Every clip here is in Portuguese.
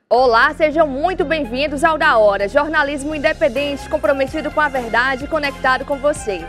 Olá, sejam muito bem-vindos ao Da Hora, jornalismo independente, comprometido com a verdade e conectado com você.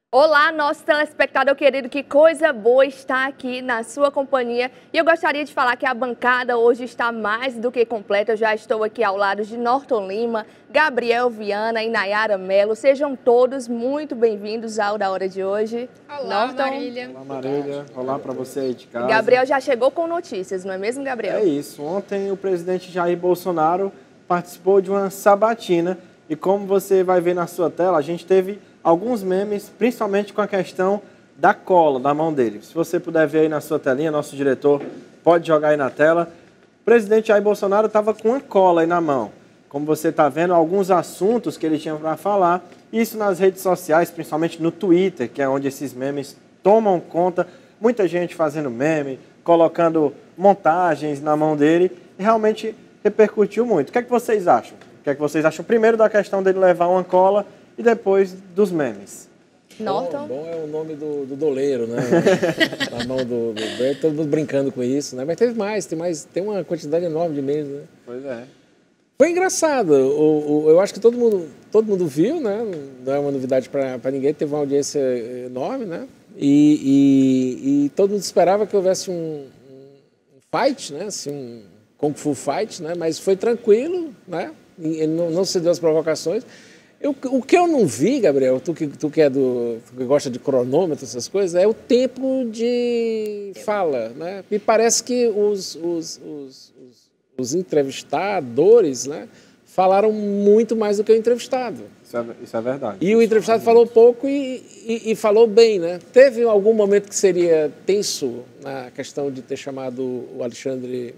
Olá, nosso telespectador querido, que coisa boa estar aqui na sua companhia. E eu gostaria de falar que a bancada hoje está mais do que completa. Eu já estou aqui ao lado de Norton Lima, Gabriel Viana e Nayara Mello. Sejam todos muito bem-vindos ao Da Hora de hoje. Olá, Norton. Marília. Olá, Marília. Olá para você aí de casa. Gabriel já chegou com notícias, não é mesmo, Gabriel? É isso. Ontem o presidente Jair Bolsonaro participou de uma sabatina e como você vai ver na sua tela, a gente teve alguns memes, principalmente com a questão da cola na mão dele. Se você puder ver aí na sua telinha, nosso diretor pode jogar aí na tela. O presidente Jair Bolsonaro estava com uma cola aí na mão. Como você está vendo, alguns assuntos que ele tinha para falar. Isso nas redes sociais, principalmente no Twitter, que é onde esses memes tomam conta. Muita gente fazendo meme, colocando montagens na mão dele. E realmente repercutiu muito. O que é que vocês acham? O que é que vocês acham primeiro da questão dele levar uma cola e depois dos memes? Norton? Bom é o nome do doleiro, né? Na mão do todo mundo brincando com isso, né? Mas tem uma quantidade enorme de memes, né? Pois é. Foi engraçado. Eu acho que todo mundo viu, né? Não é uma novidade para ninguém. Teve uma audiência enorme, né? E todo mundo esperava que houvesse um fight, né? Assim, um Kung Fu fight, né? Mas foi tranquilo, né? Ele não cedeu às provocações. O que eu não vi, Gabriel, tu que gosta de cronômetro, essas coisas, é o tempo de fala, né? Me parece que os entrevistadores, né, falaram muito mais do que o entrevistado. Isso é verdade. E o entrevistado falou pouco e falou bem, né? Teve algum momento que seria tenso na questão de ter chamado o Alexandre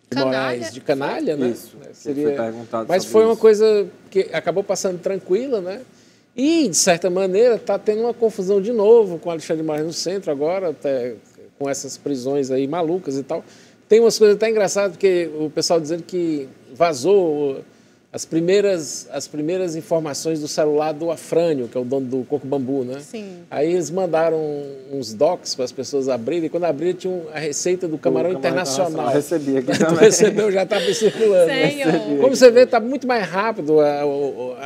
de Moraes de canalha, né? Isso, seria... foi perguntado. Mas sobre foi uma isso. coisa que acabou passando tranquila, né? E, de certa maneira, está tendo uma confusão de novo com o Alexandre de Moraes no centro agora, até com essas prisões aí malucas e tal. Tem umas coisas até engraçadas, porque o pessoal dizendo que vazou as primeiras informações do celular do Afrânio, que é o dono do Coco Bambu, né? Sim. Aí eles mandaram uns docs para as pessoas abrirem, e quando abriram tinha a receita do camarão internacional. Eu recebi aqui Tu também. recebeu, já estava circulando. Senhor. Como você vê, está muito mais rápido o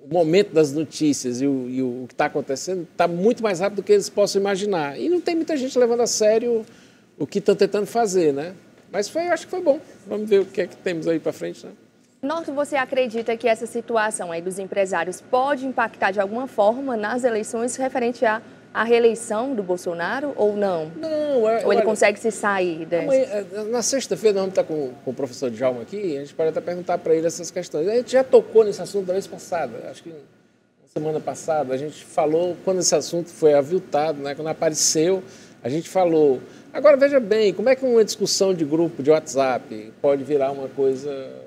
momento das notícias e o que está acontecendo, está muito mais rápido do que eles possam imaginar. E não tem muita gente levando a sério o que estão tentando fazer, né? Mas eu acho que foi bom. Vamos ver o que é que temos aí para frente, né? Norton, você acredita que essa situação aí dos empresários pode impactar de alguma forma nas eleições referente à reeleição do Bolsonaro ou não? Não, Ou ele consegue se sair dessa? Amanhã, na sexta-feira nós vamos estar com o professor Djalma aqui, a gente pode até perguntar para ele essas questões. A gente já tocou nesse assunto da vez passada, acho que na semana passada, a gente falou, quando esse assunto foi aviltado, né, quando apareceu, a gente falou. Agora, veja bem, como é que uma discussão de grupo, de WhatsApp, pode virar uma coisa...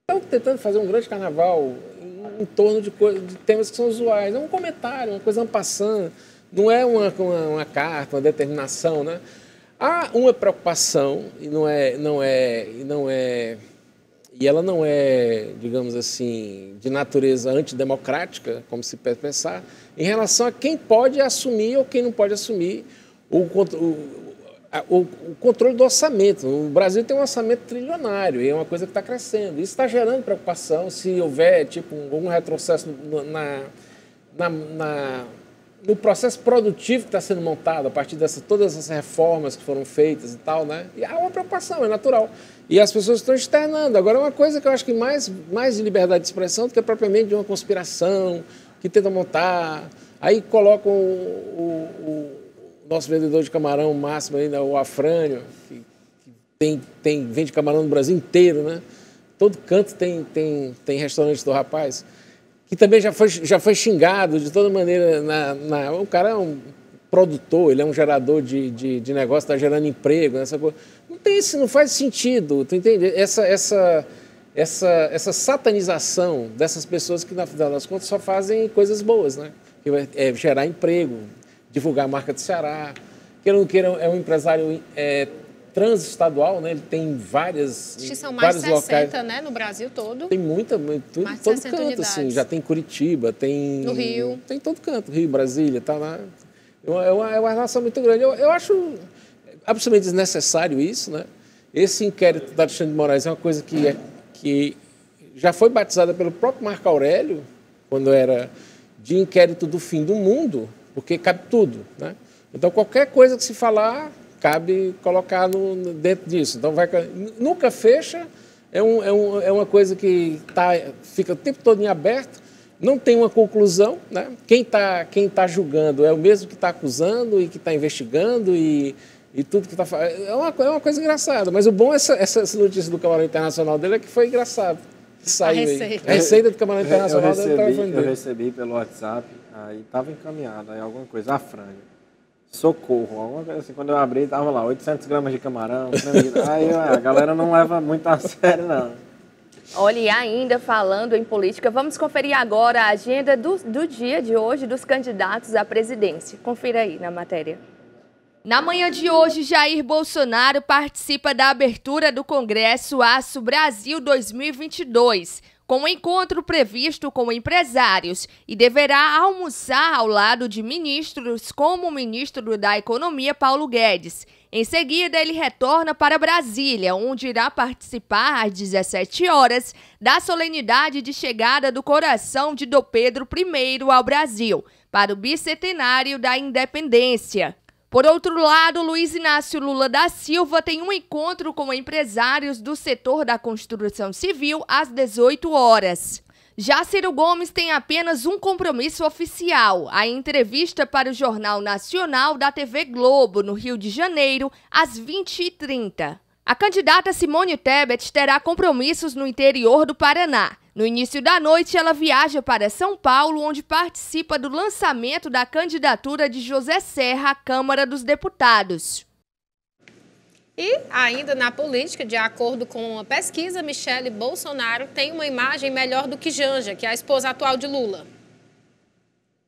Estão tentando fazer um grande carnaval em torno de temas que são usuais. É um comentário, uma coisa en passant, não é uma carta, uma determinação, né? Há uma preocupação, e ela não é, digamos assim, de natureza antidemocrática, como se pode pensar, em relação a quem pode assumir ou quem não pode assumir o controle do orçamento. O Brasil tem um orçamento trilionário e é uma coisa que está crescendo. Isso está gerando preocupação se houver tipo, um retrocesso no processo produtivo que está sendo montado a partir de todas essas reformas que foram feitas e tal, né? E há uma preocupação, é natural. E as pessoas estão externando. Agora, uma coisa que eu acho que mais de liberdade de expressão do que propriamente de uma conspiração que tenta montar. Aí colocam o nosso vendedor de camarão máximo ainda, o Afrânio, que vende camarão no Brasil inteiro, né? Todo canto tem restaurante do rapaz, que também já foi xingado de toda maneira. O cara é um produtor, ele é um gerador de negócio, está gerando emprego, essa coisa. Não faz sentido, tu entende? Essa satanização dessas pessoas que, na final das contas, só fazem coisas boas, né? Que é gerar emprego, divulgar a marca do Ceará. Queira ou não queira, é um empresário transestadual, né? Ele tem várias, Acho que são mais de 60, locais, né, no Brasil todo. Tem muita, todo canto, unidades. assim. Já tem Curitiba, tem... No Rio. Tem todo canto, Rio, Brasília, tá lá. É uma relação muito grande. Eu acho absolutamente desnecessário isso, né? Esse inquérito da Alexandre de Moraes é uma coisa que já foi batizada pelo próprio Marco Aurélio, quando era de inquérito do fim do mundo, porque cabe tudo, né? Então, qualquer coisa que se falar, cabe colocar dentro disso. Então, nunca fecha, é uma coisa que fica o tempo todo em aberto, não tem uma conclusão, né? Quem tá julgando é o mesmo que está acusando e que está investigando e tudo que está falando. É uma coisa engraçada, mas o bom essa notícia do Camarão Internacional dele é que foi engraçado. Saiu a receita do Camarão Internacional eu recebi pelo WhatsApp, aí estava encaminhado, aí alguma coisa, a franja. Socorro, alguma coisa assim. Quando eu abri, estava lá, 800 gramas de camarão. Aí a galera não leva muito a sério, não. Olha, e ainda falando em política, vamos conferir agora a agenda do dia de hoje dos candidatos à presidência. Confira aí na matéria. Na manhã de hoje, Jair Bolsonaro participa da abertura do Congresso Aço Brasil 2022, com um encontro previsto com empresários, e deverá almoçar ao lado de ministros como o ministro da Economia, Paulo Guedes. Em seguida, ele retorna para Brasília, onde irá participar às 17 horas da solenidade de chegada do coração de Dom Pedro I ao Brasil, para o bicentenário da independência. Por outro lado, Luiz Inácio Lula da Silva tem um encontro com empresários do setor da construção civil às 18 horas. Já Ciro Gomes tem apenas um compromisso oficial, a entrevista para o Jornal Nacional da TV Globo, no Rio de Janeiro, às 20h30. A candidata Simone Tebet terá compromissos no interior do Paraná. No início da noite, ela viaja para São Paulo, onde participa do lançamento da candidatura de José Serra à Câmara dos Deputados. E ainda na política, de acordo com uma pesquisa, Michele Bolsonaro tem uma imagem melhor do que Janja, que é a esposa atual de Lula.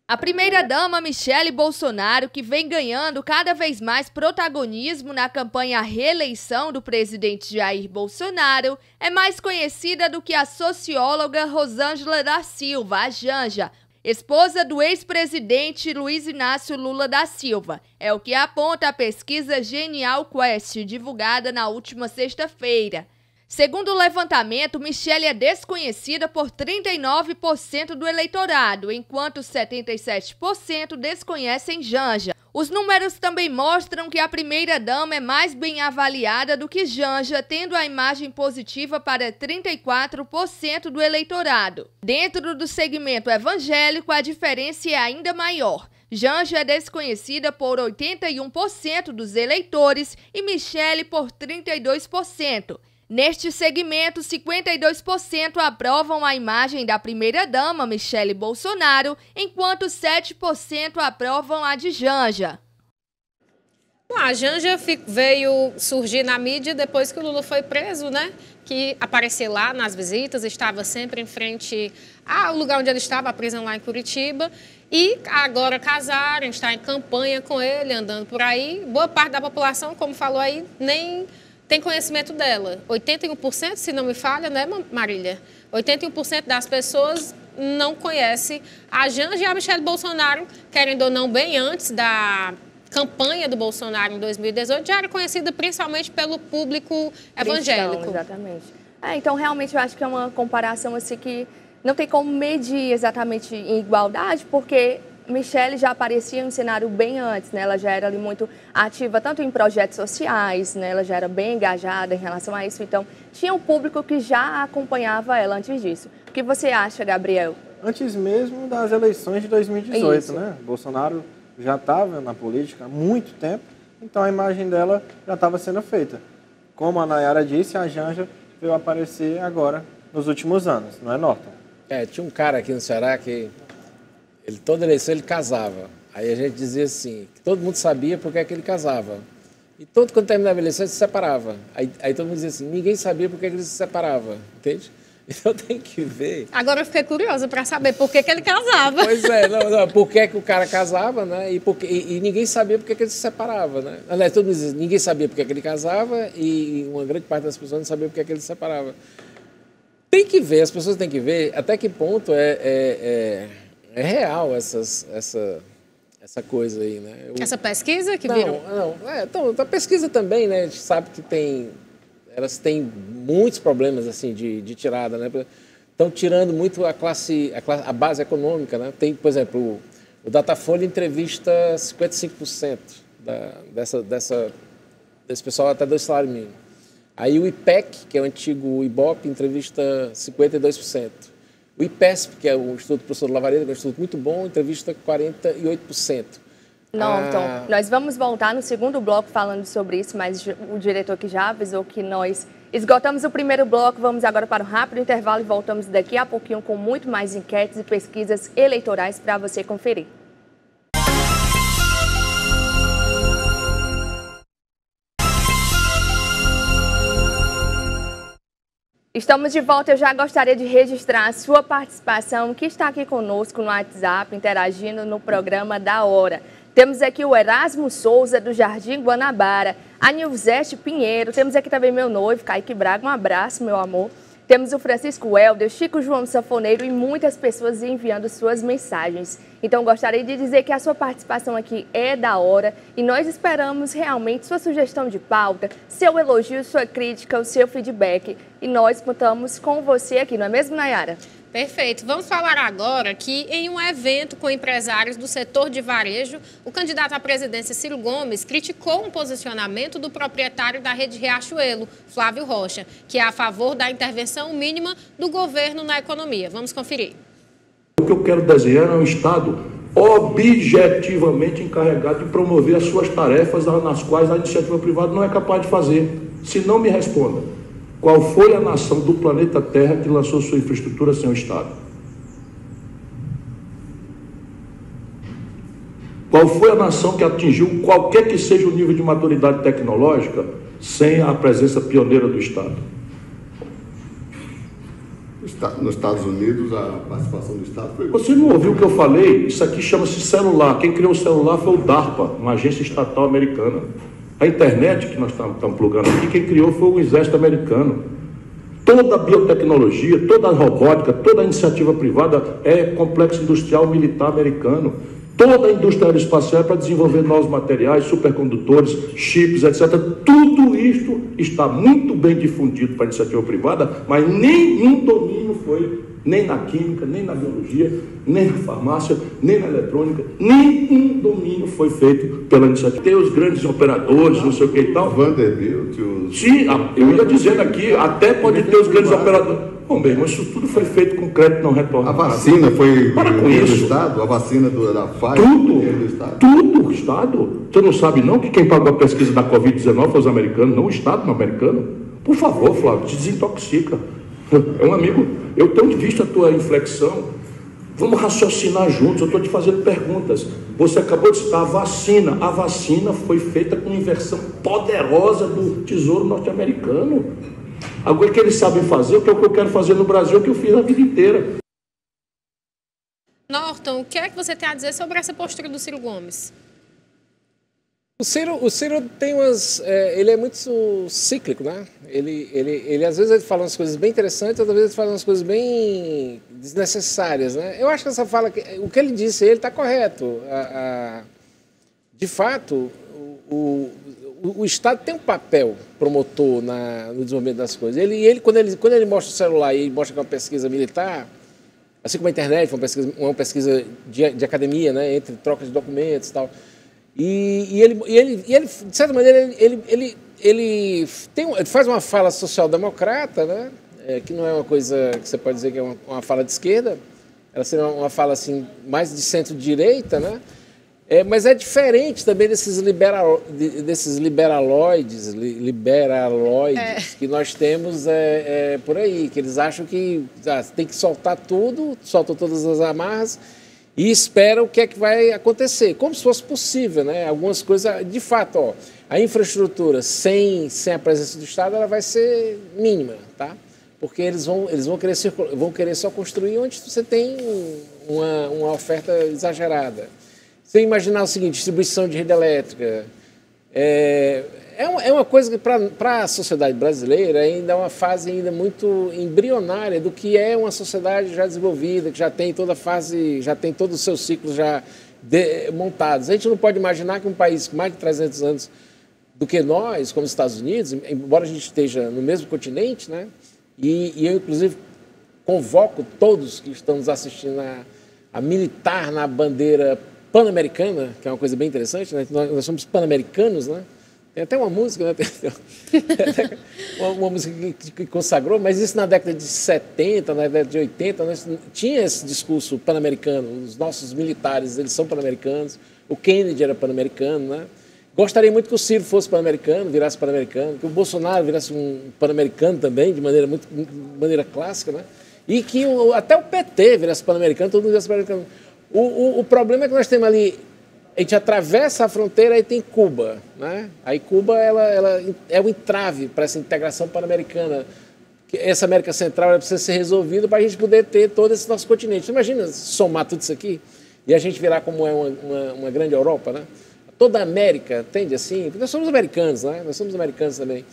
A primeira-dama Michele Bolsonaro, que vem ganhando cada vez mais protagonismo na campanha à reeleição do presidente Jair Bolsonaro, é mais conhecida do que a socióloga Rosângela da Silva, a Janja, esposa do ex-presidente Luiz Inácio Lula da Silva. É o que aponta a pesquisa Genial Quest, divulgada na última sexta-feira. Segundo o levantamento, Michele é desconhecida por 39% do eleitorado, enquanto 77% desconhecem Janja. Os números também mostram que a primeira-dama é mais bem avaliada do que Janja, tendo a imagem positiva para 34% do eleitorado. Dentro do segmento evangélico, a diferença é ainda maior. Janja é desconhecida por 81% dos eleitores e Michele por 32%. Neste segmento, 52% aprovam a imagem da primeira-dama, Michele Bolsonaro, enquanto 7% aprovam a de Janja. A Janja veio surgir na mídia depois que o Lula foi preso, né? Que aparecia lá nas visitas, estava sempre em frente ao lugar onde ele estava, a prisão lá em Curitiba. E agora casaram, está em campanha com ele, andando por aí. Boa parte da população, como falou aí, nem tem conhecimento dela. 81%, se não me falha, né, Marília? 81% das pessoas não conhecem a Janja e a Michele Bolsonaro, querendo ou não, bem antes da campanha do Bolsonaro em 2018, já era conhecida principalmente pelo público evangélico. Cristão, exatamente. Então, realmente, eu acho que é uma comparação assim que não tem como medir exatamente em igualdade, porque Michele já aparecia em um cenário bem antes, né? Ela já era ali muito ativa, tanto em projetos sociais, né? Ela já era bem engajada em relação a isso. Então, tinha um público que já acompanhava ela antes disso. O que você acha, Gabriel? Antes mesmo das eleições de 2018, Isso. né? Bolsonaro já estava na política há muito tempo, então a imagem dela já estava sendo feita. Como a Nayara disse, a Janja veio aparecer agora, nos últimos anos, não é, Norton? Tinha um cara aqui no Ceará que toda eleição ele casava. Aí a gente dizia assim, que todo mundo sabia por que é que ele casava. E quando terminava a eleição ele se separava. Aí todo mundo dizia assim, ninguém sabia por que ele se separava, entende? Então tem que ver. Agora eu fiquei curiosa para saber por que ele casava. Pois é, não, por que o cara casava, né? E ninguém sabia por que ele se separava, né? Aliás, todo mundo diz, ninguém sabia por que ele casava e uma grande parte das pessoas não sabia por que ele se separava. Tem que ver, as pessoas têm que ver até que ponto é real essa coisa aí, né? Essa pesquisa que virou? Então, a pesquisa também, né? A gente sabe que elas têm muitos problemas assim de tirada, né? Estão tirando muito a base econômica, né? Tem, por exemplo, o Datafolha entrevista 55% desse pessoal até do salário mínimo. Aí o IPEC, que é o antigo IBOP, entrevista 52%. O IPESP, que é o Instituto do Professor Lavareda, que é um instituto muito bom, entrevista 48%. Norton, nós vamos voltar no segundo bloco falando sobre isso, mas o diretor aqui já avisou que nós esgotamos o primeiro bloco, vamos agora para um rápido intervalo e voltamos daqui a pouquinho com muito mais enquetes e pesquisas eleitorais para você conferir. Estamos de volta, eu já gostaria de registrar a sua participação, que está aqui conosco no WhatsApp, interagindo no programa da hora. Temos aqui o Erasmo Souza, do Jardim Guanabara, a Nilzete Pinheiro, temos aqui também meu noivo, Kaique Braga, um abraço, meu amor. Temos o Francisco Helder, Chico João Sanfoneiro e muitas pessoas enviando suas mensagens. Então, gostaria de dizer que a sua participação aqui é da hora e nós esperamos realmente sua sugestão de pauta, seu elogio, sua crítica, o seu feedback. E nós contamos com você aqui, não é mesmo, Nayara? Perfeito. Vamos falar agora que em um evento com empresários do setor de varejo, o candidato à presidência Ciro Gomes criticou um posicionamento do proprietário da rede Riachuelo, Flávio Rocha, que é a favor da intervenção mínima do governo na economia. Vamos conferir. O que eu quero desenhar é um Estado objetivamente encarregado de promover as suas tarefas nas quais a iniciativa privada não é capaz de fazer. Se não, me responda. Qual foi a nação do planeta Terra que lançou sua infraestrutura sem o Estado? Qual foi a nação que atingiu qualquer que seja o nível de maturidade tecnológica sem a presença pioneira do Estado? Nos Estados Unidos, a participação do Estado foi... Você não ouviu o que eu falei? Isso aqui chama-se celular. Quem criou o celular foi o DARPA, uma agência estatal americana. A internet que nós estamos plugando aqui, quem criou foi o exército americano. Toda a biotecnologia, toda a robótica, toda a iniciativa privada é complexo industrial militar americano. Toda a indústria aeroespacial é para desenvolver novos materiais, supercondutores, chips, etc. Tudo isso está muito bem difundido para a iniciativa privada, mas nenhum domínio foi, nem na química, nem na biologia, nem na farmácia, nem na eletrônica, nenhum domínio foi feito pela iniciativa. Tem os grandes operadores, não sei o que e tal. Vanderbilt, Sim, eu ia dizendo aqui, até pode ter os grandes operadores. Bom, meu irmão, isso tudo foi feito com crédito não retornado. A vacina foi do Estado? A vacina da Pfizer do Estado? Tudo, o Estado. Você não sabe não que quem pagou a pesquisa da Covid-19 foi os americanos, não o Estado americano? Por favor, Flávio, te desintoxica. É um amigo, eu tenho visto a tua inflexão. Vamos raciocinar juntos, eu estou te fazendo perguntas. Você acabou de citar a vacina foi feita com inversão poderosa do Tesouro Norte-Americano. Agora que eles sabem fazer, o que eu quero fazer no Brasil, é o que eu fiz a vida inteira. Norton, o que é que você tem a dizer sobre essa postura do Ciro Gomes? O Ciro tem umas... ele é muito cíclico, né? Ele às vezes ele fala umas coisas bem interessantes, outras vezes ele fala umas coisas bem desnecessárias, né? Eu acho que essa fala... O que ele disse, ele está correto. De fato, o Estado tem um papel promotor no desenvolvimento das coisas. Quando ele mostra o celular e mostra que é uma pesquisa militar, assim como a internet, uma pesquisa de academia, né, entre troca de documentos e tal, e ele de certa maneira, ele faz uma fala social-democrata, né, que não é uma coisa que você pode dizer que é uma fala de esquerda, ela seria uma fala assim, mais de centro-direita, né? Mas é diferente também desses liberaloides que nós temos por aí, que eles acham que tem que soltar tudo, soltam todas as amarras e esperam o que é que vai acontecer, como se fosse possível, né? Algumas coisas, de fato, a infraestrutura sem a presença do Estado ela vai ser mínima, tá? porque eles vão querer só construir onde você tem uma oferta exagerada. Você imaginar o seguinte, distribuição de rede elétrica, é uma coisa que para a sociedade brasileira ainda é uma fase ainda muito embrionária do que é uma sociedade já desenvolvida, que já tem toda a fase, já tem todos os seus ciclos já montados. A gente não pode imaginar que um país com mais de 300 anos do que nós, como os Estados Unidos, embora a gente esteja no mesmo continente, né? E eu, inclusive, convoco todos que estão nos assistindo a militar na bandeira pan-americana, que é uma coisa bem interessante, né? Nós somos pan-americanos, né? Tem até uma música, né? uma música que consagrou, mas isso na década de 70, na década de 80, nós tinha esse discurso pan-americano. Os nossos militares, eles são pan-americanos. O Kennedy era pan-americano, né? Gostaria muito que o Ciro fosse pan-americano, virasse pan-americano, que o Bolsonaro virasse um pan-americano também, de maneira clássica, né? E que até o PT virasse pan-americano, todo mundo virasse pan-americano. O problema é que nós temos ali, a gente atravessa a fronteira e tem Cuba, né? Aí Cuba ela é o entrave para essa integração pan-americana. Essa América Central ela precisa ser resolvida para a gente poder ter todo esse nosso continente. Imagina somar tudo isso aqui e a gente virar como é uma grande Europa, né? Toda a América tende assim, porque nós somos americanos, né? Nós somos americanos também.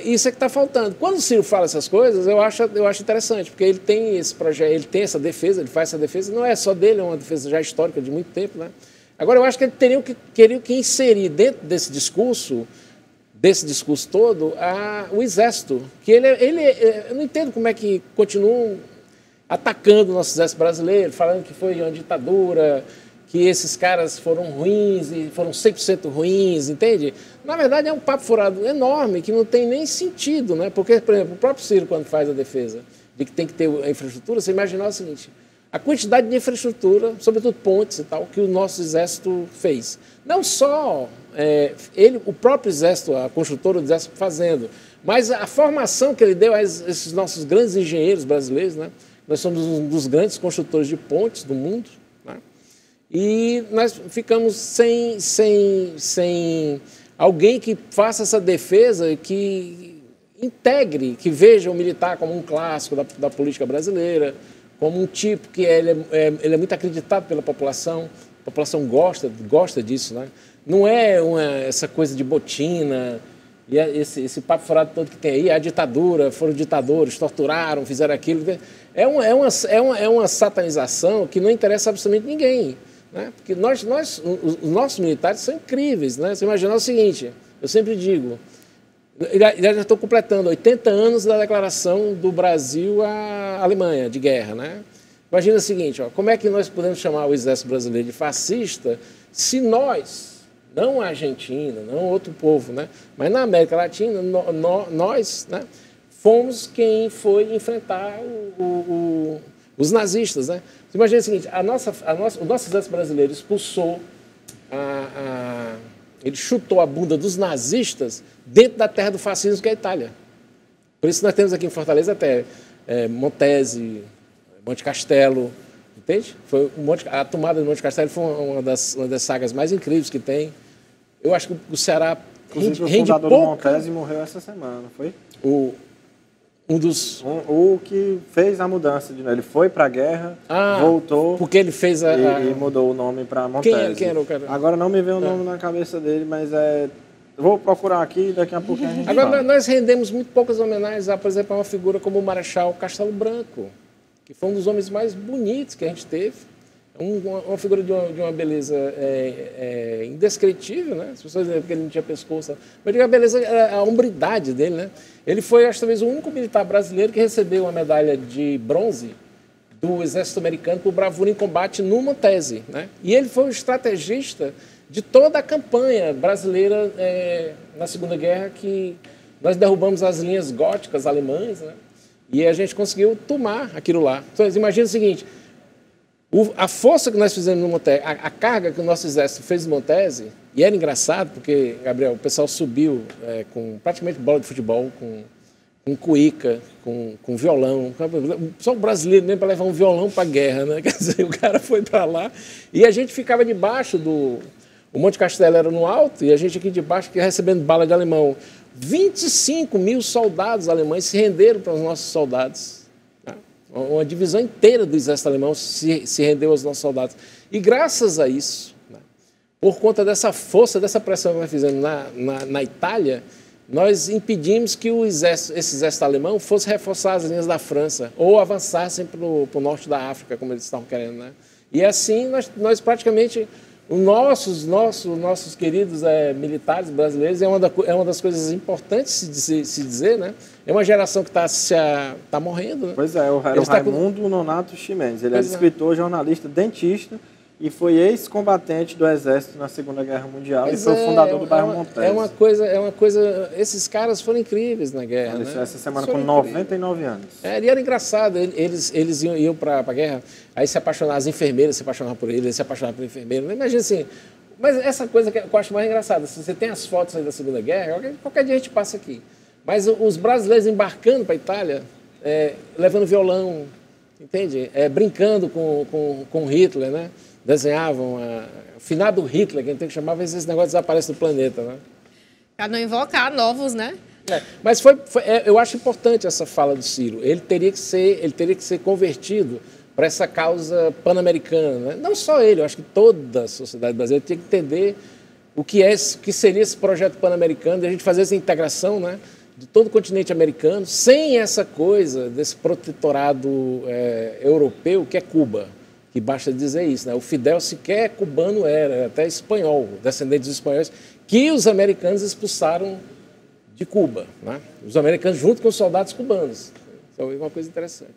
Isso é que está faltando. Quando o Ciro fala essas coisas, eu acho interessante, porque ele tem esse projeto, ele tem essa defesa, ele faz essa defesa, não é só dele, é uma defesa já histórica de muito tempo, né? Agora, eu acho que ele teria que inserir dentro desse discurso todo, o Exército, que eu não entendo como é que continuam atacando o nosso Exército brasileiro, falando que foi uma ditadura, que esses caras foram ruins e foram 100% ruins, entende? Na verdade, é um papo furado enorme que não tem nem sentido, né? Porque, por exemplo, o próprio Ciro, quando faz a defesa de que tem que ter a infraestrutura, você imaginar o seguinte, a quantidade de infraestrutura, sobretudo pontes e tal, que o nosso Exército fez. Não só o próprio Exército, a construtora do Exército fazendo, mas a formação que ele deu a esses nossos grandes engenheiros brasileiros, né? Nós somos um dos grandes construtores de pontes do mundo, né? E nós ficamos sem alguém que faça essa defesa, que integre, que veja o militar como um clássico da política brasileira, como um tipo que ele é muito acreditado pela população, a população gosta disso, né? Não é essa coisa de botina, e esse papo furado todo que tem aí, a ditadura, foram ditadores, torturaram, fizeram aquilo. É uma satanização que não interessa absolutamente ninguém. Né? Porque os nossos militares são incríveis. Né? Você imaginar o seguinte, eu sempre digo, já estou completando 80 anos da declaração do Brasil à Alemanha de guerra. Né? Imagina o seguinte, como é que nós podemos chamar o Exército Brasileiro de fascista se nós, não a Argentina, não outro povo, né? Mas na América Latina, nós, né, fomos quem foi enfrentar os nazistas. Né? Você imagina o seguinte, o nosso Exército Brasileiro expulsou, ele chutou a bunda dos nazistas dentro da terra do fascismo, que é a Itália. Por isso nós temos aqui em Fortaleza até Montese, Monte Castelo, entende? A tomada de Monte Castelo foi uma das sagas mais incríveis que tem. Eu acho que o Ceará rende pouco. O fundador do Montese morreu essa semana, não foi? O que fez a mudança. Ele foi para a guerra, voltou. Porque ele fez e mudou o nome para Montese. Quem era o cara? Agora não me vem o nome na cabeça dele, mas vou procurar aqui e daqui a pouquinho a gente Agora, nós rendemos muito poucas homenagens, por exemplo, a uma figura como o Marechal Castelo Branco, que foi um dos homens mais bonitos que a gente teve. Uma figura de uma beleza indescritível, né? As pessoas dizem que ele não tinha pescoço. Mas a beleza, a hombridade dele, né? Ele foi, acho, talvez, o único militar brasileiro que recebeu uma medalha de bronze do Exército Americano por bravura em combate no Montese, né? E ele foi o estrategista de toda a campanha brasileira na Segunda Guerra, que nós derrubamos as linhas góticas alemãs, né? E a gente conseguiu tomar aquilo lá. Então, imagina o seguinte, a força que nós fizemos no Montese, a carga que o nosso exército fez no Montese, e era engraçado, porque, Gabriel, o pessoal subiu com praticamente bola de futebol, com cuíca, com violão. Só o brasileiro mesmo para levar um violão para a guerra, né? Quer dizer, o cara foi para lá e a gente ficava debaixo O Monte Castelo era no alto e a gente aqui de baixo que recebendo bala de alemão. 25 mil soldados alemães se renderam para os nossos soldados. Tá? Uma divisão inteira do exército alemão se rendeu aos nossos soldados. E graças a isso, né, por conta dessa força, dessa pressão que nós fizemos na Itália, nós impedimos que esse exército alemão fosse reforçar as linhas da França ou avançassem para o norte da África, como eles estavam querendo. Né? E assim nós praticamente... Os nossos queridos militares brasileiros é uma das coisas importantes se dizer, né? É uma geração que está morrendo. Né? Pois é, o Raimundo Nonato Ximenes. Ele é escritor, jornalista, dentista e foi ex-combatente do Exército na Segunda Guerra Mundial e foi o fundador do bairro Montes. É uma coisa... Esses caras foram incríveis na guerra. Né? Essa semana com 99 anos. E era engraçado, eles iam para a guerra, aí se apaixonavam, as enfermeiras se apaixonavam por eles se apaixonavam por enfermeiro. Imagina assim, mas essa coisa que eu acho mais engraçada, se você tem as fotos aí da Segunda Guerra, qualquer dia a gente passa aqui. Mas os brasileiros embarcando para a Itália, levando violão, entende? Brincando com Hitler, né? Desenhavam o finado Hitler, que a gente tem que chamar, esse negócio desaparece do planeta, né? Para não invocar novos, né? Mas eu acho importante essa fala do Ciro. Ele teria que ser convertido para essa causa pan-americana, né? Não só ele, eu acho que toda a sociedade brasileira tinha que entender o que seria esse projeto pan-americano, de a gente fazer essa integração, né, de todo o continente americano, sem essa coisa desse protetorado europeu que é Cuba. Que basta dizer isso, né? O Fidel sequer cubano era até espanhol, descendente dos espanhóis, que os americanos expulsaram de Cuba, né? Os americanos junto com os soldados cubanos. Então é uma coisa interessante.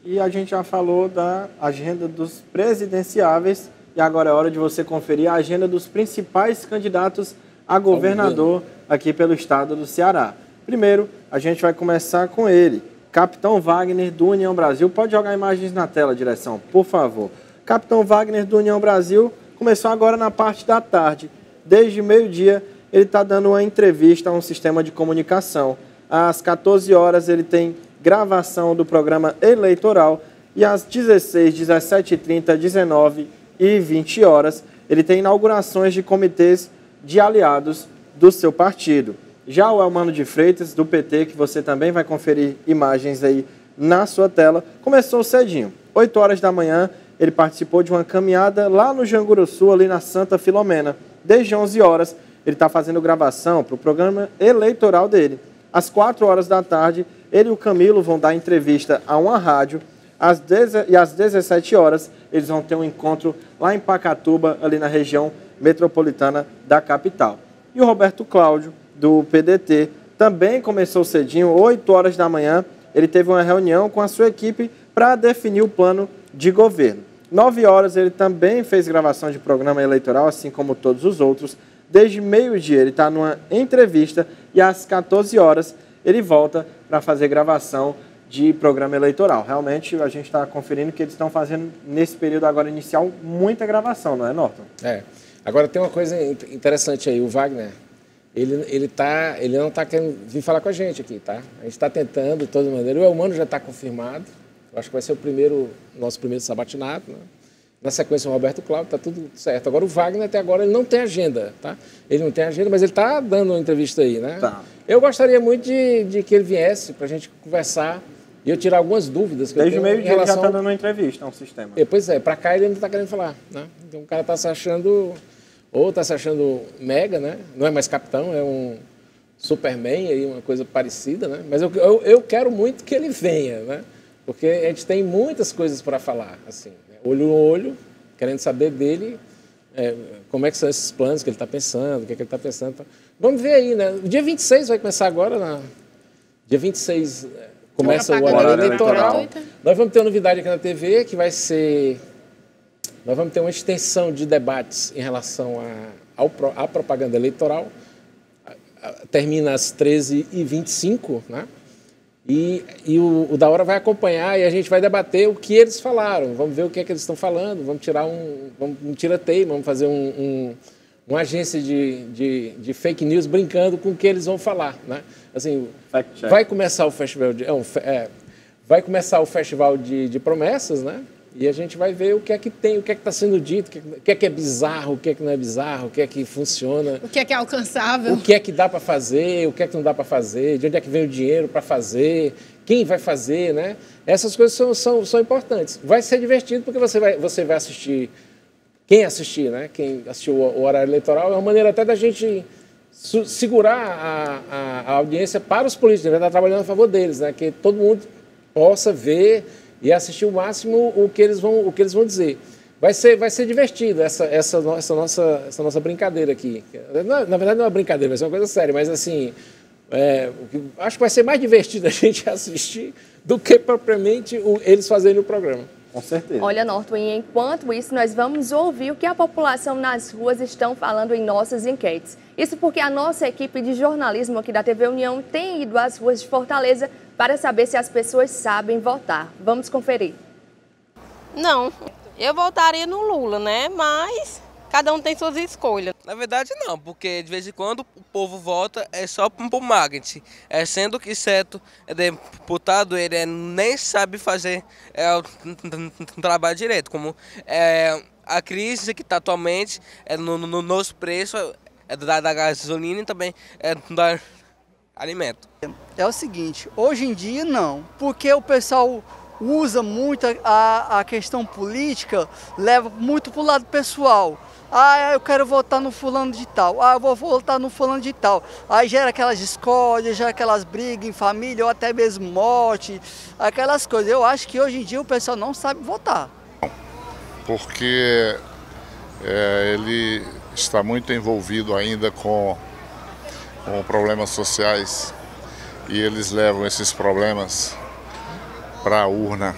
E a gente já falou da agenda dos presidenciáveis e agora é hora de você conferir a agenda dos principais candidatos a governador aqui pelo estado do Ceará. Primeiro, a gente vai começar com ele. Capitão Wagner, do União Brasil. Pode jogar imagens na tela, direção, por favor. Capitão Wagner, do União Brasil, começou agora na parte da tarde. Desde meio-dia, ele está dando uma entrevista a um sistema de comunicação. Às 14 horas, ele tem gravação do programa eleitoral. E às 16, 17h30, 19 e 20 horas, ele tem inaugurações de comitês de aliados do seu partido. Já o Elmano de Freitas, do PT, que você também vai conferir imagens aí na sua tela, começou cedinho. 8 horas da manhã, ele participou de uma caminhada lá no Janguruçu, ali na Santa Filomena. Desde 11 horas, ele está fazendo gravação para o programa eleitoral dele. Às 4 horas da tarde, ele e o Camilo vão dar entrevista a uma rádio. E às 17 horas, eles vão ter um encontro lá em Pacatuba, ali na região metropolitana da capital. E o Roberto Cláudio, do PDT, também começou cedinho, 8 horas da manhã, ele teve uma reunião com a sua equipe para definir o plano de governo. 9 horas ele também fez gravação de programa eleitoral, assim como todos os outros. Desde meio-dia ele está numa entrevista e às 14 horas ele volta para fazer gravação de programa eleitoral. Realmente a gente está conferindo que eles estão fazendo, nesse período agora inicial, muita gravação, não é, Norton? Agora tem uma coisa interessante aí, o Wagner... Ele não está querendo vir falar com a gente aqui, tá? A gente está tentando, de toda maneira. O Elmano já está confirmado. Eu acho que vai ser nosso primeiro sabatinado, né? Na sequência, o Roberto Cláudio, está tudo certo. Agora, o Wagner, até agora, ele não tem agenda, tá? Ele não tem agenda, mas ele está dando uma entrevista aí, né? Tá. Eu gostaria muito de que ele viesse para a gente conversar e eu tirar algumas dúvidas. Desde o meio-dia ele já está dando uma entrevista ao sistema. Pois é, para cá ele não está querendo falar, né? Então, o cara está se achando... Ou está se achando mega, né? Não é mais capitão, é um Superman, aí, uma coisa parecida, né? Mas eu quero muito que ele venha, né? Porque a gente tem muitas coisas para falar, assim, né? Olho no olho, querendo saber dele, como é que são esses planos que ele está pensando, o que é que ele está pensando. Então, vamos ver aí, né? O dia 26 vai começar agora, dia 26 começa o horário eleitoral. Nós vamos ter uma novidade aqui na TV, que vai ser... Nós vamos ter uma extensão de debates em relação à propaganda eleitoral. Termina às 13h25, né? E o Da Hora vai acompanhar e a gente vai debater o que eles falaram. Vamos ver o que é que eles estão falando, vamos tirar um tiroteio, vamos fazer uma agência de fake news brincando com o que eles vão falar, né? Assim, vai começar o festival vai começar o festival de promessas, né? E a gente vai ver o que é que tem, o que é que está sendo dito, o que é bizarro, o que é que não é bizarro, o que é que funciona. O que é alcançável. O que é que dá para fazer, o que é que não dá para fazer, de onde é que vem o dinheiro para fazer, quem vai fazer, né? Essas coisas são importantes. Vai ser divertido porque você vai assistir, quem assistir, né? Quem assistiu o horário eleitoral é uma maneira até da gente segurar a audiência para os políticos, vai estar trabalhando a favor deles, né? Que todo mundo possa ver e assistir o máximo o que eles vão dizer. Vai ser divertido essa nossa brincadeira aqui. Na verdade não é uma brincadeira, vai ser uma coisa séria, mas assim, acho que vai ser mais divertido a gente assistir do que propriamente eles fazerem o programa. Com certeza. Olha, Norton, e enquanto isso, nós vamos ouvir o que a população nas ruas estão falando em nossas enquetes. Isso porque a nossa equipe de jornalismo aqui da TV União tem ido às ruas de Fortaleza para saber se as pessoas sabem votar. Vamos conferir. Não, eu votaria no Lula, né? Mas cada um tem suas escolhas. Na verdade não, porque de vez em quando o povo vota só pro marketing. Sendo que certo deputado, ele nem sabe fazer um trabalho direito. Como a crise que está atualmente nos preços da gasolina e também do alimento. É o seguinte, hoje em dia não, porque o pessoal usa muito a questão política, leva muito para o lado pessoal. Ah, eu quero votar no fulano de tal. Ah, eu vou votar no fulano de tal. Aí gera aquelas discórdias, gera aquelas brigas em família, ou até mesmo morte, aquelas coisas. Eu acho que hoje em dia o pessoal não sabe votar. Porque ele está muito envolvido ainda com problemas sociais e eles levam esses problemas para a urna.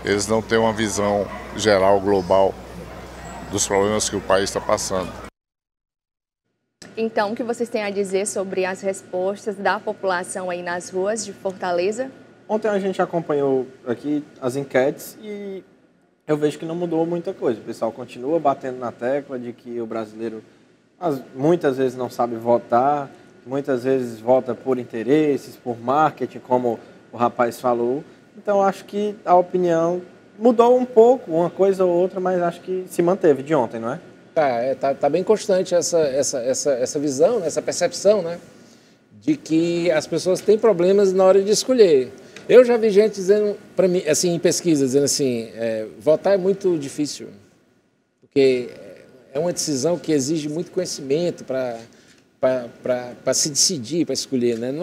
Eles não têm uma visão geral, global, dos problemas que o país está passando. Então, o que vocês têm a dizer sobre as respostas da população aí nas ruas de Fortaleza? Ontem a gente acompanhou aqui as enquetes e eu vejo que não mudou muita coisa. O pessoal continua batendo na tecla de que o brasileiro muitas vezes não sabe votar, muitas vezes vota por interesses, por marketing, como o rapaz falou. Então, acho que a opinião mudou um pouco, uma coisa ou outra, mas acho que se manteve de ontem, não é? Tá bem constante essa visão, essa percepção, né? De que as pessoas têm problemas na hora de escolher. Eu já vi gente dizendo para mim, assim, em pesquisa, dizendo assim, votar é muito difícil, porque é uma decisão que exige muito conhecimento para se decidir, para escolher, né?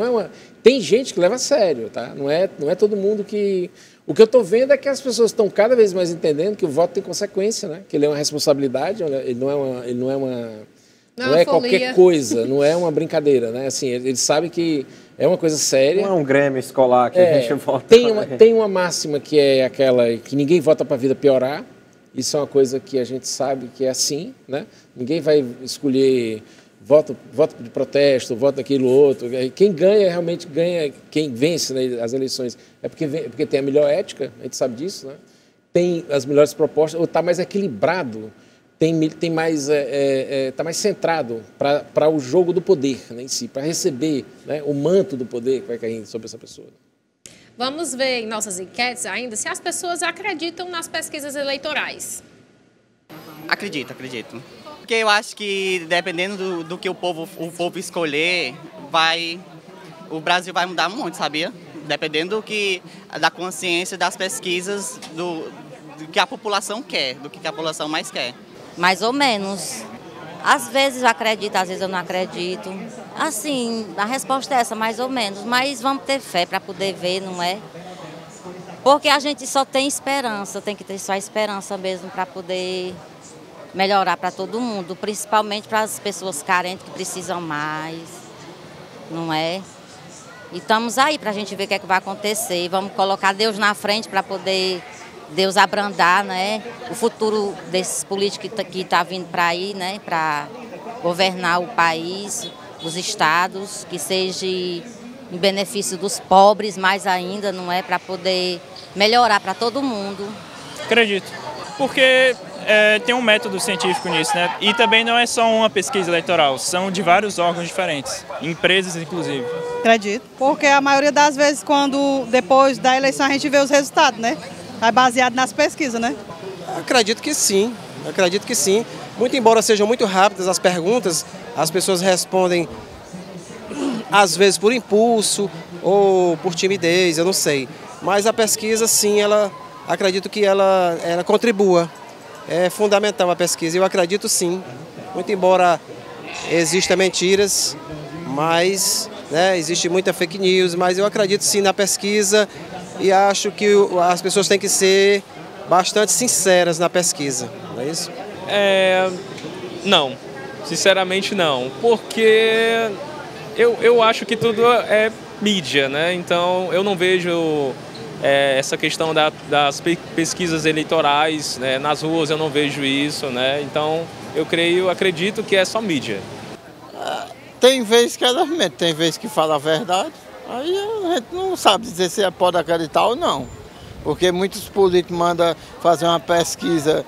Tem gente que leva a sério, tá? Não é todo mundo que... O que eu estou vendo é que as pessoas estão cada vez mais entendendo que o voto tem consequência, né? Que ele é uma responsabilidade, ele não é qualquer coisa, não é uma brincadeira, né? Assim, ele sabe que é uma coisa séria. Não é um Grêmio escolar que a gente vota. Tem uma máxima que é aquela que ninguém vota para a vida piorar. Isso é uma coisa que a gente sabe que é assim, né? Ninguém vai escolher voto de protesto, voto daquilo outro. Quem ganha, realmente ganha, quem vence, né, as eleições, é porque tem a melhor ética, a gente sabe disso, né? Tem as melhores propostas, ou está mais equilibrado, está mais centrado para o jogo do poder, né, em si, para receber, né, o manto do poder que vai cair sobre essa pessoa. Vamos ver em nossas enquetes ainda se as pessoas acreditam nas pesquisas eleitorais. Acredito. Porque eu acho que dependendo do que o povo escolher, o Brasil vai mudar muito, sabia? Dependendo da consciência das pesquisas, do que a população quer, do que a população mais quer. Mais ou menos. Às vezes eu acredito, às vezes eu não acredito. Assim, a resposta é essa, mais ou menos. Mas vamos ter fé para poder ver, não é? Porque a gente só tem esperança, tem que ter só esperança mesmo para poder melhorar para todo mundo, principalmente para as pessoas carentes que precisam mais, não é? E estamos aí para a gente ver o que é que vai acontecer. Vamos colocar Deus na frente para poder Deus abrandar, né, o futuro desses políticos que tá vindo para aí, né, para governar o país, os estados, que seja em benefício dos pobres mais ainda, não é, para poder melhorar para todo mundo. Acredito, porque tem um método científico nisso, né? E também não é só uma pesquisa eleitoral, são de vários órgãos diferentes, empresas inclusive. Acredito, porque a maioria das vezes, depois da eleição, a gente vê os resultados, né? É baseado nas pesquisas, né? Acredito que sim, acredito que sim. Muito embora sejam muito rápidas as perguntas, as pessoas respondem às vezes por impulso ou por timidez, eu não sei. Mas a pesquisa, sim, acredito que ela contribua. É fundamental a pesquisa, eu acredito sim. Muito embora existam mentiras, mas existe muita fake news, mas eu acredito sim na pesquisa e acho que as pessoas têm que ser bastante sinceras na pesquisa, não é isso? Não, sinceramente não, porque eu acho que tudo é mídia, né? Então eu não vejo essa questão das pesquisas eleitorais, né? Nas ruas eu não vejo isso, né? Então acredito que é só mídia. Tem vezes que ela mente, tem vezes que fala a verdade, aí a gente não sabe dizer se pode acreditar ou não. Porque muitos políticos mandam fazer uma pesquisa,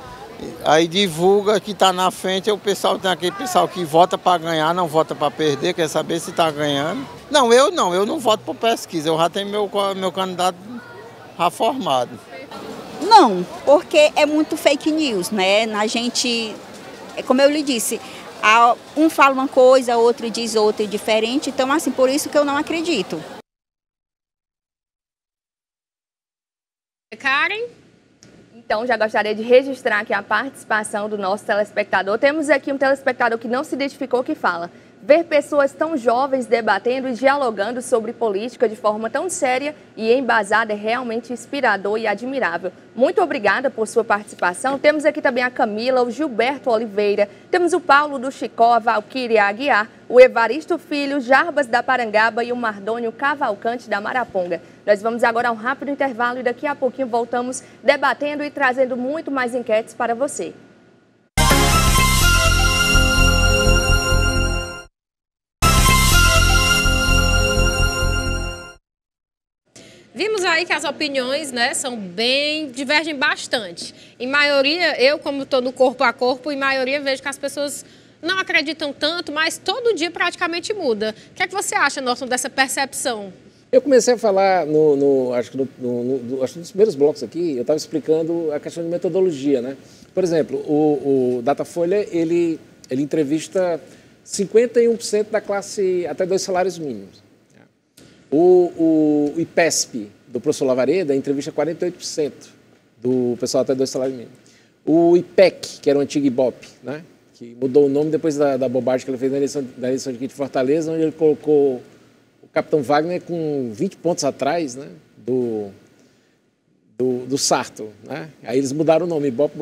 aí divulga que está na frente, o pessoal tem aquele pessoal que vota para ganhar, não vota para perder, quer saber se está ganhando. Não, eu não voto por pesquisa, eu já tenho meu candidato já formado. Não, porque é muito fake news, né? A gente, como eu lhe disse, um fala uma coisa, outro diz outra diferente, então assim, por isso que eu não acredito. Karen? Então, já gostaria de registrar aqui a participação do nosso telespectador. Temos aqui um telespectador que não se identificou, que fala: ver pessoas tão jovens debatendo e dialogando sobre política de forma tão séria e embasada é realmente inspirador e admirável. Muito obrigada por sua participação. Temos aqui também a Camila, o Gilberto Oliveira, temos o Paulo do Chicó, a Valquíria Aguiar, o Evaristo Filho, Jarbas da Parangaba e o Mardônio Cavalcante da Maraponga. Nós vamos agora a um rápido intervalo e daqui a pouquinho voltamos debatendo e trazendo muito mais enquetes para você. Vimos aí que as opiniões, né, divergem bastante. Em maioria, eu como estou no corpo a corpo, em maioria vejo que as pessoas não acreditam tanto, mas todo dia praticamente muda. O que é que você acha, Norton, dessa percepção? Eu comecei a falar, acho que nos primeiros blocos aqui, eu estava explicando a questão de metodologia, né? Por exemplo, o Datafolha, ele entrevista 51% da classe até 2 salários mínimos. O IPESP, do professor Lavareda, entrevista 48% do pessoal até 2 salários mínimos. O IPEC, que era o antigo IBOP, né? Que mudou o nome depois da bobagem que ele fez na eleição de Fortaleza, onde ele colocou o Capitão Wagner com 20 pontos atrás, né? do Sarto. Né? Aí eles mudaram o nome, IBOP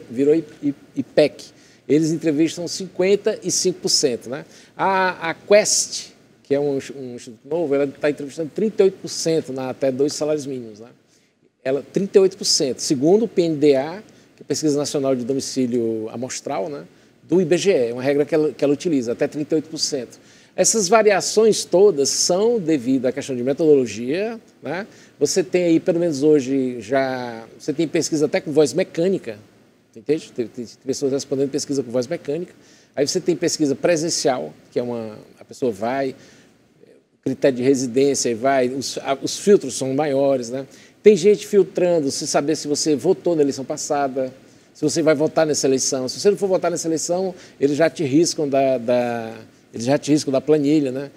virou IPEC. Eles entrevistam 55%. Né? A Quest, que é um instituto novo, ela está entrevistando 38% até 2 salários mínimos. Né? Ela, 38%, segundo o PNDA, que é a Pesquisa Nacional de Domicílio Amostral, né? Do IBGE, é uma regra que ela utiliza, até 38%. Essas variações todas são devido à questão de metodologia. Né? Você tem aí, pelo menos hoje, você tem pesquisa até com voz mecânica, entende? Tem pessoas respondendo pesquisa com voz mecânica. Aí você tem pesquisa presencial, que é a pessoa vai, critério de residência, os filtros são maiores. Né? Tem gente filtrando, se saber se você votou na eleição passada, se você vai votar nessa eleição. Se você não for votar nessa eleição, eles já te riscam da planilha. Né?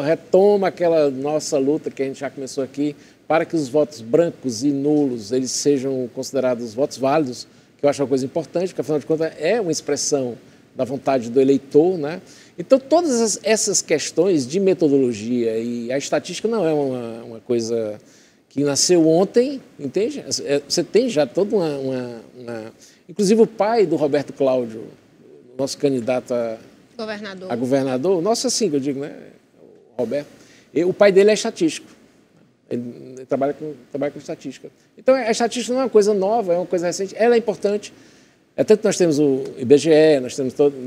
Retoma aquela nossa luta que a gente já começou aqui, para que os votos brancos e nulos eles sejam considerados votos válidos, que eu acho uma coisa importante, porque, afinal de contas, é uma expressão da vontade do eleitor. Né? Então, todas essas questões de metodologia, e a estatística não é uma coisa que nasceu ontem, entende? Você tem já toda Inclusive o pai do Roberto Cláudio, nosso candidato a governador, nosso assim que eu digo, né? O Roberto, o pai dele é estatístico. Ele trabalha com estatística. Então, a estatística não é uma coisa nova, é uma coisa recente, ela é importante. Tanto que nós temos o IBGE,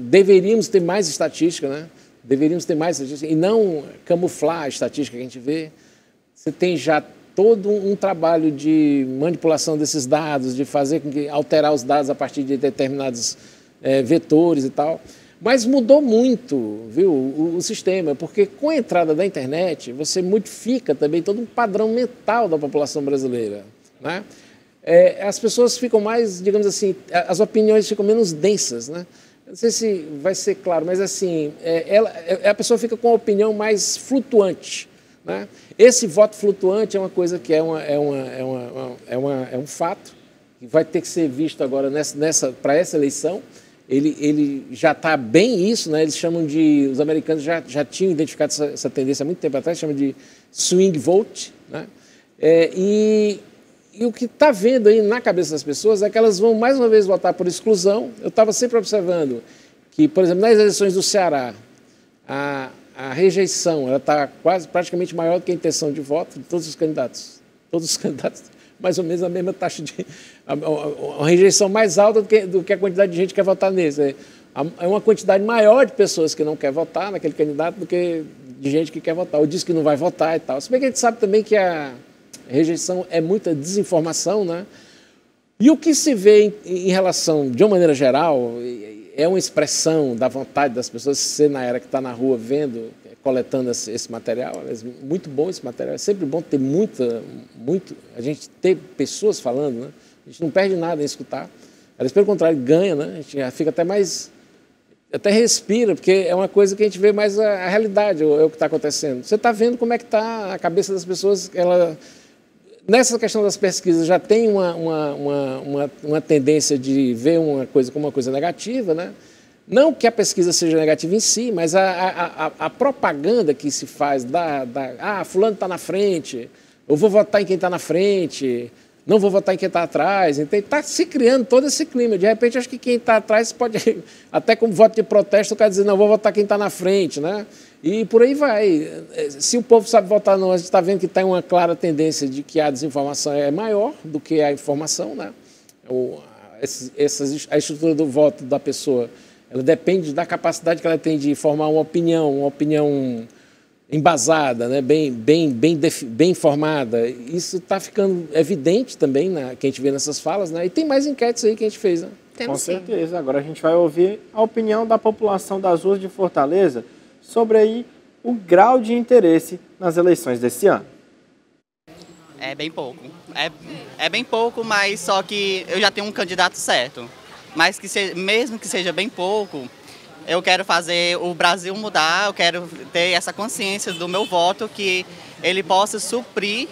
deveríamos ter mais estatística, né? Deveríamos ter mais estatística, e não camuflar a estatística que a gente vê. Você tem já todo um trabalho de manipulação desses dados, de fazer com que alterar os dados a partir de determinados vetores e tal. Mas mudou muito, viu, o sistema, porque com a entrada da internet, você modifica também todo um padrão mental da população brasileira. Né? as pessoas ficam mais, digamos assim, as opiniões ficam menos densas, né? Não sei se vai ser claro, mas assim, a pessoa fica com a opinião mais flutuante, né? Esse voto flutuante é uma coisa que é um fato, que vai ter que ser visto agora para essa eleição. Ele já está bem isso, né? Eles chamam de, os americanos já tinham identificado essa tendência há muito tempo atrás, chamam de swing vote, né? E o que está vendo aí na cabeça das pessoas é que elas vão mais uma vez votar por exclusão. Eu estava sempre observando que, por exemplo, nas eleições do Ceará, a rejeição ela está praticamente maior do que a intenção de voto de todos os candidatos. Todos os candidatos, mais ou menos a mesma taxa de... a rejeição mais alta do que a quantidade de gente que quer votar nesse. É uma quantidade maior de pessoas que não quer votar naquele candidato do que de gente que quer votar, ou diz que não vai votar e tal. Se bem que a gente sabe também que a rejeição é muita desinformação, né? E o que se vê em relação, de uma maneira geral, é uma expressão da vontade das pessoas, ser na era que está na rua vendo, coletando esse material. É muito bom esse material, é sempre bom ter a gente ter pessoas falando, né? A gente não perde nada em escutar, mas pelo contrário, ganha, né? A gente já fica até respira, porque é uma coisa que a gente vê mais a realidade, é o que está acontecendo. Você está vendo como é que está a cabeça das pessoas, nessa questão das pesquisas já tem uma tendência de ver uma coisa como uma coisa negativa, né? Não que a pesquisa seja negativa em si, mas a propaganda que se faz fulano está na frente, eu vou votar em quem está na frente, não vou votar em quem está atrás. Então está se criando todo esse clima. De repente, acho que quem está atrás pode, até como voto de protesto, o cara dizer, não, vou votar quem está na frente, né? E por aí vai. Se o povo sabe votar não, a gente está vendo que tem uma clara tendência de que a desinformação é maior do que a informação, né? A estrutura do voto da pessoa, ela depende da capacidade que ela tem de formar uma opinião embasada, né? bem informada. Isso está ficando evidente também, né? Que a gente vê nessas falas, né? E tem mais enquetes aí que a gente fez, né? Com certeza. Agora a gente vai ouvir a opinião da população das ruas de Fortaleza sobre aí o grau de interesse nas eleições desse ano. É bem pouco. É bem pouco, mas só que eu já tenho um candidato certo. Mas mesmo que seja bem pouco, eu quero fazer o Brasil mudar, eu quero ter essa consciência do meu voto, que ele possa suprir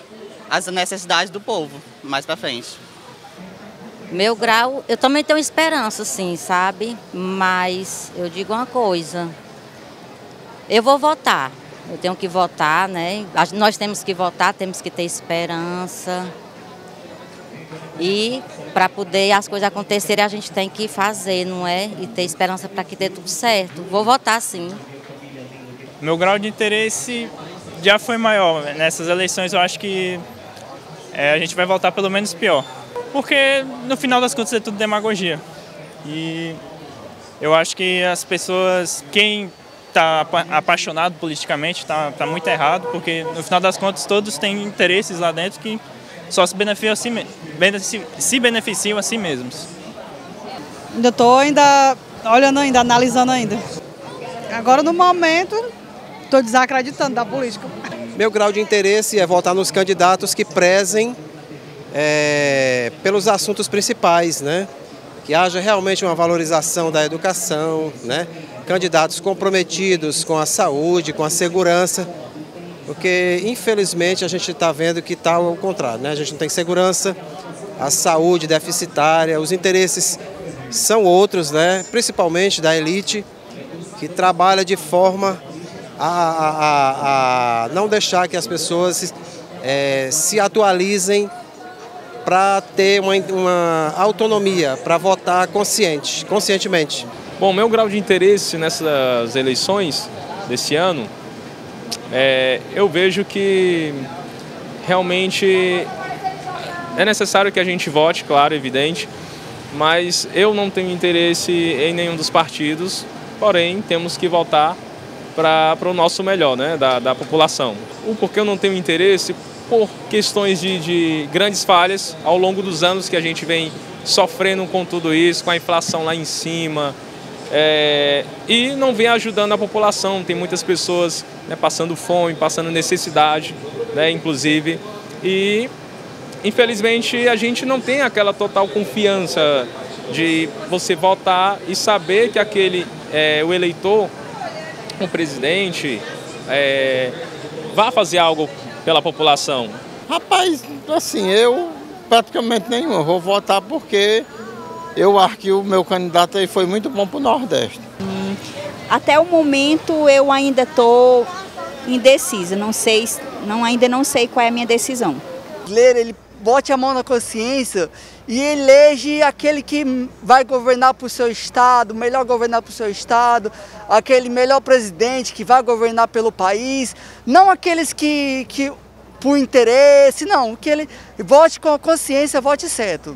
as necessidades do povo mais para frente. Meu grau, eu também tenho esperança, sim, sabe? Mas eu digo uma coisa, eu vou votar, eu tenho que votar, né? Nós temos que votar, temos que ter esperança. E para poder as coisas acontecerem, a gente tem que fazer, não é? E ter esperança para que dê tudo certo. Vou votar, sim. Meu grau de interesse já foi maior. Nessas eleições eu acho que a gente vai votar pelo menos pior. Porque no final das contas é tudo demagogia. E eu acho que as pessoas, quem está apaixonado politicamente está muito errado, porque no final das contas todos têm interesses lá dentro que só se beneficiam a si mesmos. Ainda estou olhando ainda, analisando ainda. Agora no momento estou desacreditando da política. Meu grau de interesse é votar nos candidatos que prezem pelos assuntos principais, né? Que haja realmente uma valorização da educação, né? Candidatos comprometidos com a saúde, com a segurança, porque infelizmente a gente está vendo que está ao contrário, né? A gente não tem segurança, a saúde deficitária, os interesses são outros, né? Principalmente da elite, que trabalha de forma a não deixar que as pessoas se atualizem para ter uma autonomia, para votar conscientemente. Bom, meu grau de interesse nessas eleições desse ano, eu vejo que realmente é necessário que a gente vote, claro, evidente, mas eu não tenho interesse em nenhum dos partidos, porém temos que votar para o nosso melhor, né, da população. O porquê eu não tenho interesse? Por questões de grandes falhas ao longo dos anos que a gente vem sofrendo com tudo isso, com a inflação lá em cima, e não vem ajudando a população. Tem muitas pessoas, né, passando fome, passando necessidade, né, inclusive, e infelizmente, a gente não tem aquela total confiança de você votar e saber que o eleitor, o presidente, vai fazer algo pela população. Rapaz, assim, eu praticamente nenhum. Eu vou votar porque eu acho que o meu candidato aí foi muito bom para o Nordeste. Até o momento eu ainda estou indecisa, ainda não sei qual é a minha decisão. Ele bote a mão na consciência e elege aquele que vai governar para o seu estado, melhor governar para o seu estado, aquele melhor presidente que vai governar pelo país, não aqueles que por interesse, não, que ele vote com a consciência, vote certo.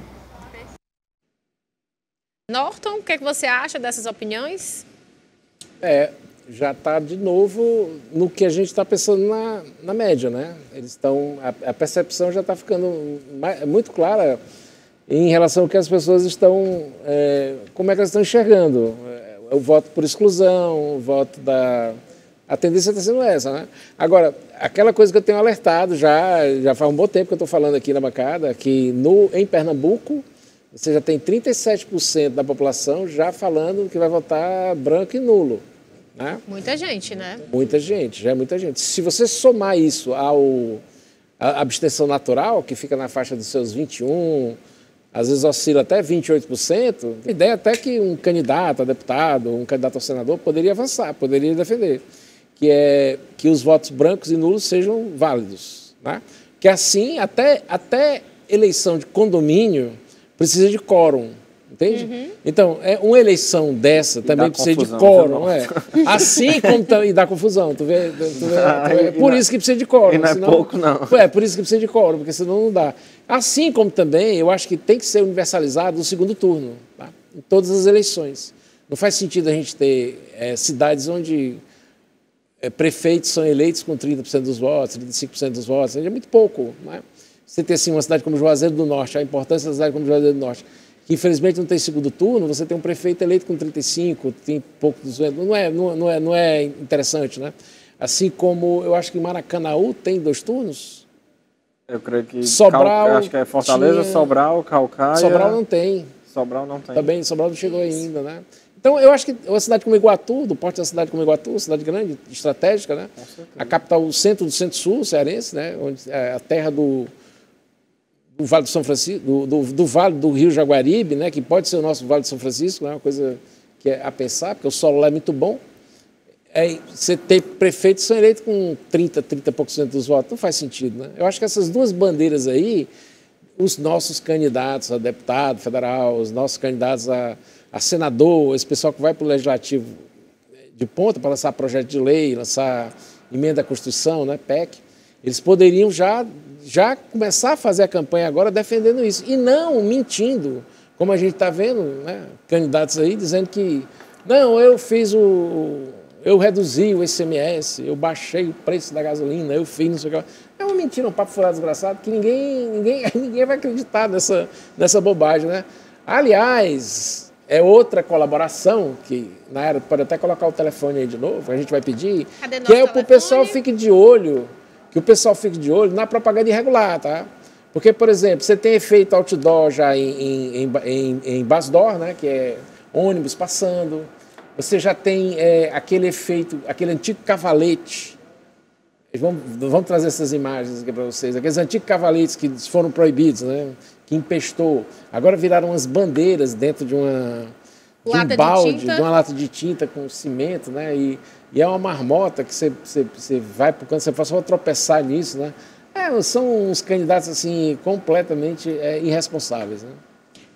Norton, o que você acha dessas opiniões? Já está de novo no que a gente está pensando na média, né? Eles estão, a percepção já está ficando muito clara em relação ao que as pessoas estão, como é que elas estão enxergando. O voto por exclusão, o voto a tendência está sendo essa, né? Agora, aquela coisa que eu tenho alertado já faz um bom tempo que eu estou falando aqui na bancada, que em Pernambuco, você já tem 37% da população já falando que vai votar branco e nulo. Né? Muita gente, né? Muita gente, já é muita gente. Se você somar isso à abstenção natural, que fica na faixa dos seus 21%, às vezes oscila até 28%, a ideia até que um candidato a deputado, um candidato a senador poderia avançar, poderia defender, que é que os votos brancos e nulos sejam válidos. Né? Que assim, até eleição de condomínio precisa de quórum. Entende? Então, uma eleição dessa também precisa de quórum, não é? Assim como e dá confusão, tu vê por isso que precisa de quórum. E não é pouco, não. Por isso que precisa de quórum, porque senão não dá. Assim como também, eu acho que tem que ser universalizado o segundo turno, tá? Em todas as eleições. Não faz sentido a gente ter cidades onde prefeitos são eleitos com 30% dos votos, 35% dos votos, é muito pouco. Não é? Você ter assim, uma cidade como Juazeiro do Norte, a importância da cidade como Juazeiro do Norte, que infelizmente não tem segundo turno, você tem um prefeito eleito com 35, tem pouco dos não é interessante, né? Assim como eu acho que Maracanaú tem 2 turnos. Eu creio que Sobral, acho que é Fortaleza, Sobral, Caucaia. Sobral não tem. Sobral não tem. Também Sobral não chegou ainda, né? Então eu acho que uma cidade como Iguatu, do porte da cidade como Iguatu, cidade grande, estratégica, né? A capital, o centro do Centro-Sul cearense, né? Onde é a terra do Vale do São Francisco, do Vale do Rio Jaguaribe, né, que pode ser o nosso Vale do São Francisco, né, uma coisa que é a pensar, porque o solo lá é muito bom. Você tem prefeitos que são eleitos com 30 e poucos % dos votos, não faz sentido. Né? Eu acho que essas duas bandeiras aí, os nossos candidatos a deputado federal, os nossos candidatos a senador, esse pessoal que vai para o Legislativo de ponta para lançar projeto de lei, lançar emenda à Constituição, né, PEC, eles poderiam já começar a fazer a campanha agora defendendo isso. E não mentindo, como a gente está vendo, né, candidatos aí dizendo que não, eu reduzi o ICMS, eu baixei o preço da gasolina, eu fiz não sei o que. É uma mentira, um papo furado desgraçado, que ninguém vai acreditar nessa bobagem, né? Aliás, é outra colaboração que, na era, pode até colocar o telefone aí de novo, a gente vai pedir, que é que o pessoal fique de olho, na propaganda irregular, tá? Porque, por exemplo, você tem efeito outdoor já em Basdor, né, que é ônibus passando, você já tem aquele efeito, aquele antigo cavalete. Vamos trazer essas imagens aqui para vocês. Aqueles antigos cavaletes que foram proibidos, né? Que empestou. Agora viraram umas bandeiras dentro de um balde, de uma lata de tinta com cimento, né? E é uma marmota que você vai para o canto, você fala, só vou tropeçar nisso, né? São uns candidatos assim completamente irresponsáveis, né?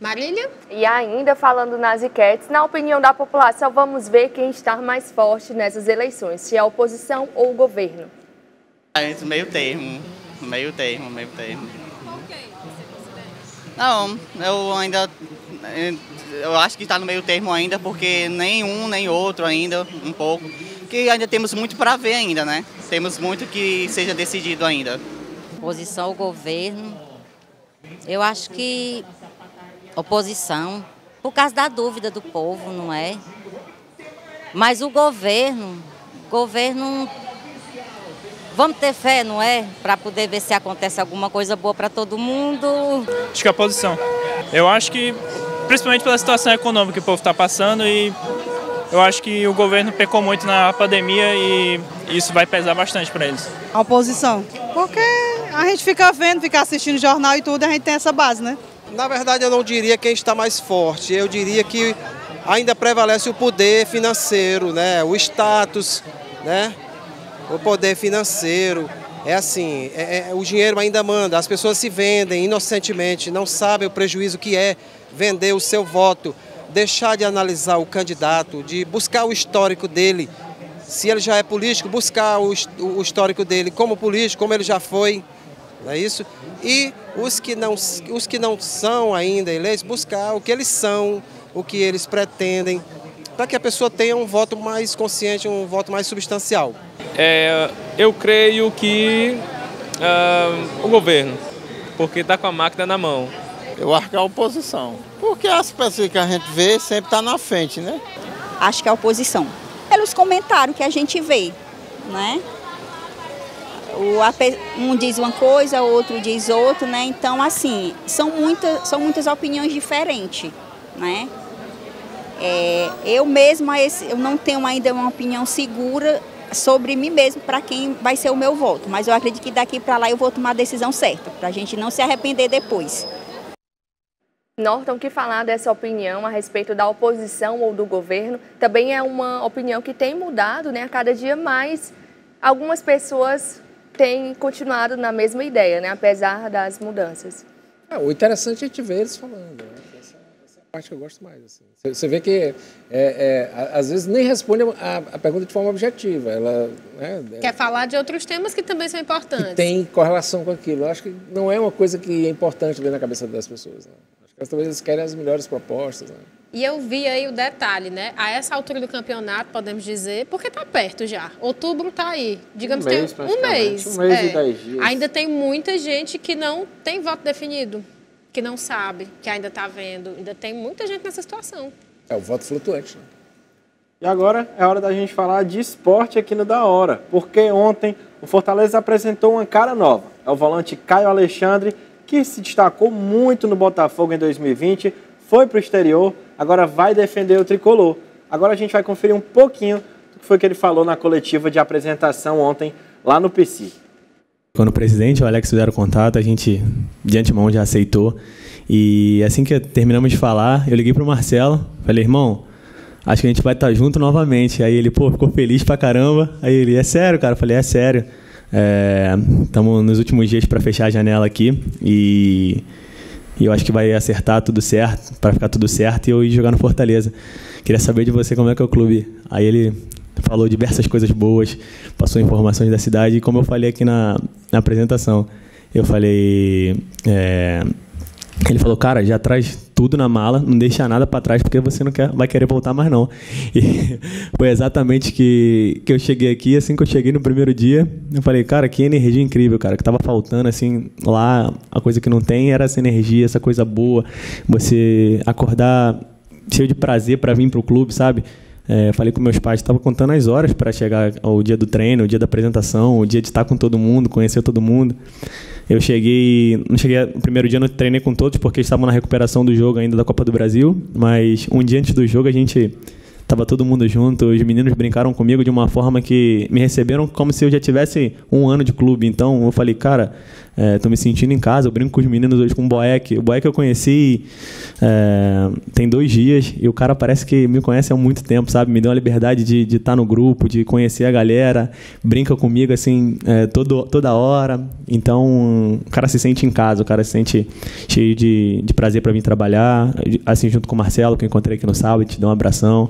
Marília? E ainda falando nas enquetes, na opinião da população, vamos ver quem está mais forte nessas eleições, se é a oposição ou o governo. Meio termo. Não, eu acho que está no meio termo ainda, porque nem um nem outro ainda, um pouco. Porque ainda temos muito para ver ainda, né? Temos muito que seja decidido ainda. Oposição ao governo, eu acho que oposição, por causa da dúvida do povo, não é? Vamos ter fé, não é? Para poder ver se acontece alguma coisa boa para todo mundo. Acho que a oposição. Eu acho que, principalmente pela situação econômica que o povo está passando, e eu acho que o governo pecou muito na pandemia e isso vai pesar bastante para eles. A oposição. Porque a gente fica vendo, fica assistindo jornal e tudo, a gente tem essa base, né? Na verdade, eu não diria quem está mais forte. Eu diria que ainda prevalece o poder financeiro, né? O status, né? O poder financeiro. É assim, o dinheiro ainda manda. As pessoas se vendem inocentemente, não sabem o prejuízo que é vender o seu voto, deixar de analisar o candidato, de buscar o histórico dele. Se ele já é político, buscar o histórico dele como político, como ele já foi. Não é isso? E os que não são ainda eleitos, buscar o que eles são, o que eles pretendem, para que a pessoa tenha um voto mais consciente, um voto mais substancial. Eu creio que o governo, porque está com a máquina na mão. Eu acho que é a oposição, porque as pessoas que a gente vê sempre estão na frente, né? Acho que é a oposição. Pelos comentários que a gente vê, né? Um diz uma coisa, o outro diz outra, né? Então, assim, são muitas opiniões diferentes, né? Eu mesma, eu não tenho ainda uma opinião segura sobre mim mesmo para quem vai ser o meu voto, mas eu acredito que daqui para lá eu vou tomar a decisão certa, para a gente não se arrepender depois. Norton, que falar dessa opinião a respeito da oposição ou do governo também é uma opinião que tem mudado, né? A cada dia mais, algumas pessoas têm continuado na mesma ideia, né? Apesar das mudanças. O interessante é a gente ver eles falando, né? Essa é a parte que eu gosto mais. Assim. Você vê que, às vezes, nem responde a pergunta de forma objetiva. Ela, né, quer falar de outros temas que também são importantes. Que tem correlação com aquilo. Eu acho que não é uma coisa que é importante ver na cabeça das pessoas. Né? Acho que talvez eles querem as melhores propostas. Né? E eu vi aí o detalhe, né? A essa altura do campeonato, podemos dizer, porque está perto já. Outubro está aí. Digamos que um mês. Um mês e 10 dias. Ainda tem muita gente que não tem voto definido, que não sabe, que ainda está vendo. Ainda tem muita gente nessa situação. É o voto flutuante. Né? E agora é hora da gente falar de esporte aqui no Da Hora, porque ontem o Fortaleza apresentou uma cara nova. É o volante Caio Alexandre, que se destacou muito no Botafogo em 2020, foi para o exterior, agora vai defender o tricolor. Agora a gente vai conferir um pouquinho do que foi que ele falou na coletiva de apresentação ontem lá no PC. Quando o presidente e o Alex fizeram contato, a gente de antemão já aceitou. E assim que terminamos de falar, eu liguei para o Marcelo, falei, irmão, acho que a gente vai estar junto novamente. Aí ele, ficou feliz pra caramba. Aí ele, é sério, cara? Eu falei, é sério. Estamos nos últimos dias para fechar a janela aqui e eu acho que vai acertar tudo certo, para ficar tudo certo e eu ir jogar no Fortaleza. Queria saber de você como é que é o clube. Aí ele falou diversas coisas boas, passou informações da cidade e como eu falei aqui na apresentação, eu falei... Ele falou, cara, já traz tudo na mala, não deixa nada para trás, porque você não vai querer voltar mais não. E foi exatamente que eu cheguei aqui, assim que eu cheguei no primeiro dia, eu falei, cara, que energia incrível, cara, que tava faltando, assim, lá, a coisa que não tem era essa energia, essa coisa boa, você acordar cheio de prazer para vir pro clube, sabe? Falei com meus pais, estava contando as horas para chegar ao dia do treino, o dia da apresentação, o dia de estar com todo mundo, conhecer todo mundo. Eu não cheguei no primeiro dia, não treinei com todos porque estavam na recuperação do jogo ainda da Copa do Brasil, mas um dia antes do jogo a gente estava todo mundo junto, os meninos brincaram comigo de uma forma que me receberam como se eu já tivesse um ano de clube, então eu falei, cara, tô me sentindo em casa, eu brinco com os meninos hoje com o Boeck eu conheci tem 2 dias e o cara parece que me conhece há muito tempo, sabe, me deu a liberdade de estar no grupo, de conhecer a galera, brinca comigo assim, toda hora, então o cara se sente em casa, o cara se sente cheio de prazer para vir trabalhar, assim junto com o Marcelo, que eu encontrei aqui no sábado, te deu um abração.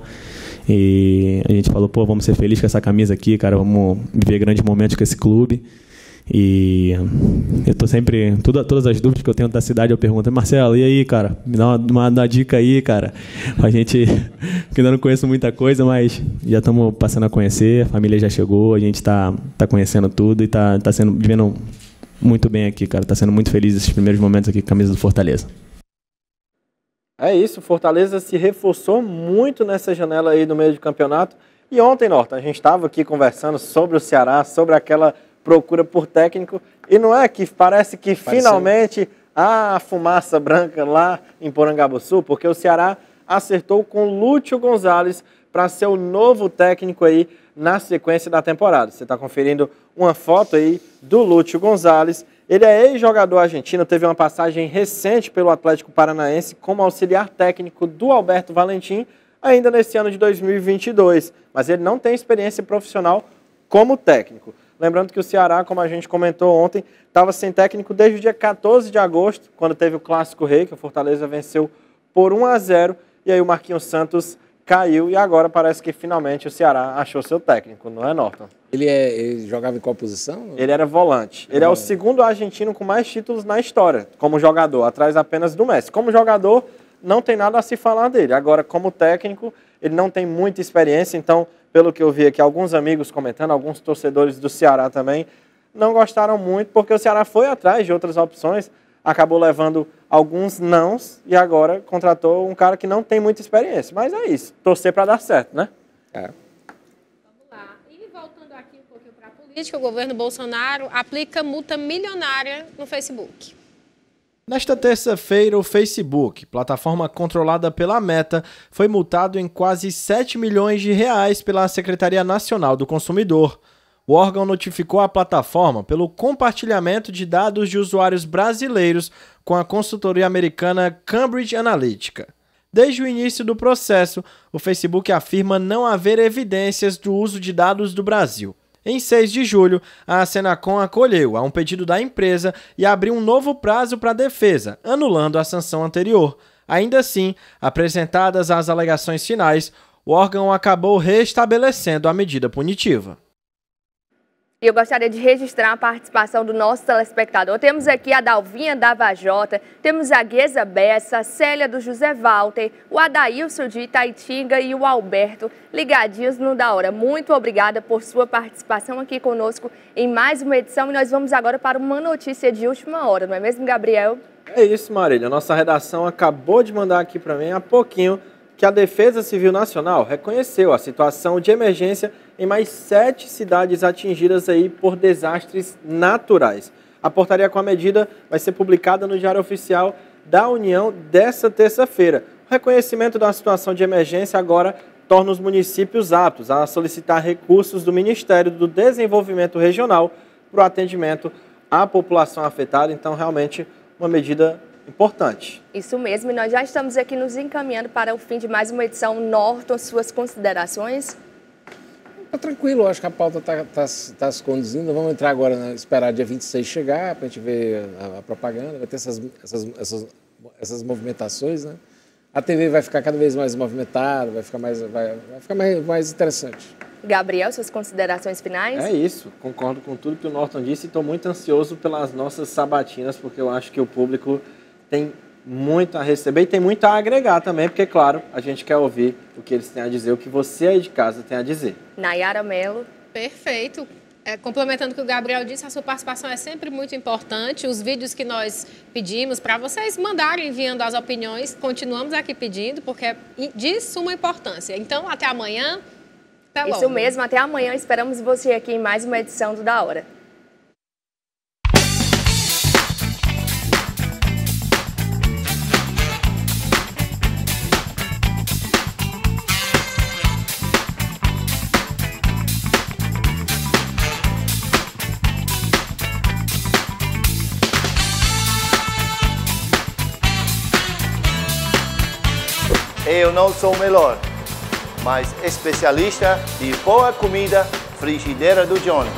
E a gente falou, vamos ser felizes com essa camisa aqui, cara, vamos viver grandes momentos com esse clube. E eu tô sempre, todas as dúvidas que eu tenho da cidade, eu pergunto, Marcelo, e aí, cara? Me dá uma dica aí, cara. A gente, que ainda não conheço muita coisa, mas já estamos passando a conhecer, a família já chegou, a gente tá conhecendo tudo e tá vivendo muito bem aqui, cara. Tá sendo muito feliz esses primeiros momentos aqui com a camisa do Fortaleza. É isso, o Fortaleza se reforçou muito nessa janela aí no meio do campeonato. E ontem, Norton, a gente estava aqui conversando sobre o Ceará, sobre aquela procura por técnico. E não é que parece que finalmente há a fumaça branca lá em Porangabuçu, porque o Ceará acertou com Lúcio Gonzalez para ser o novo técnico aí na sequência da temporada. Você está conferindo uma foto aí do Lúcio Gonzalez. Ele é ex-jogador argentino, teve uma passagem recente pelo Atlético Paranaense como auxiliar técnico do Alberto Valentim, ainda nesse ano de 2022. Mas ele não tem experiência profissional como técnico. Lembrando que o Ceará, como a gente comentou ontem, estava sem técnico desde o dia 14 de agosto, quando teve o Clássico Rei, que o Fortaleza venceu por 1-0, e aí o Marquinhos Santos caiu, e agora parece que finalmente o Ceará achou seu técnico, não é, Norton? Ele jogava em qual posição? Ele era volante. Ele é o segundo argentino com mais títulos na história, como jogador, atrás apenas do Messi. Como jogador, não tem nada a se falar dele. Agora, como técnico, ele não tem muita experiência, então, pelo que eu vi aqui, alguns amigos comentando, alguns torcedores do Ceará também, não gostaram muito, porque o Ceará foi atrás de outras opções, acabou levando alguns nãos e agora contratou um cara que não tem muita experiência. Mas é isso, torcer para dar certo, né? Vamos lá. E voltando aqui um pouquinho para a política, o governo Bolsonaro aplica multa milionária no Facebook. Nesta terça-feira, o Facebook, plataforma controlada pela Meta, foi multado em quase 7 milhões de reais pela Secretaria Nacional do Consumidor. O órgão notificou a plataforma pelo compartilhamento de dados de usuários brasileiros com a consultoria americana Cambridge Analytica. Desde o início do processo, o Facebook afirma não haver evidências do uso de dados do Brasil. Em 6 de julho, a Senacom acolheu a um pedido da empresa e abriu um novo prazo para a defesa, anulando a sanção anterior. Ainda assim, apresentadas as alegações finais, o órgão acabou restabelecendo a medida punitiva. E eu gostaria de registrar a participação do nosso telespectador. Temos aqui a Dalvinha da Vajota, temos a Gueza Bessa, a Célia do José Walter, o Adailson de Itaitinga e o Alberto, ligadinhos no Da Hora. Muito obrigada por sua participação aqui conosco em mais uma edição. E nós vamos agora para uma notícia de última hora, não é mesmo, Gabriel? É isso, Marília. A nossa redação acabou de mandar aqui para mim há pouquinho que a Defesa Civil Nacional reconheceu a situação de emergência em mais 7 cidades atingidas aí por desastres naturais. A portaria com a medida vai ser publicada no Diário Oficial da União desta terça-feira. O reconhecimento da situação de emergência agora torna os municípios aptos a solicitar recursos do Ministério do Desenvolvimento Regional para o atendimento à população afetada. Então, realmente, uma medida importante. Isso mesmo, e nós já estamos aqui nos encaminhando para o fim de mais uma edição. Norton, suas considerações? Tá tranquilo, acho que a pauta tá se conduzindo. Vamos entrar agora, né, esperar dia 26 chegar, para a gente ver a propaganda, vai ter essas movimentações, né? A TV vai ficar cada vez mais movimentada, vai ficar mais interessante. Gabriel, suas considerações finais? É isso, concordo com tudo que o Norton disse e estou muito ansioso pelas nossas sabatinas, porque eu acho que o público tem muito a receber e tem muito a agregar também, porque, claro, a gente quer ouvir o que eles têm a dizer, o que você aí de casa tem a dizer. Nayara Mello. Perfeito. Complementando o que o Gabriel disse, a sua participação é sempre muito importante. Os vídeos que nós pedimos para vocês mandarem enviando as opiniões, continuamos aqui pedindo, porque é de suma importância. Então, até amanhã. Até logo. Isso mesmo, até amanhã. Esperamos você aqui em mais uma edição do Da Hora. Eu não sou o melhor, mas especialista de boa comida, Frigideira do Johnny.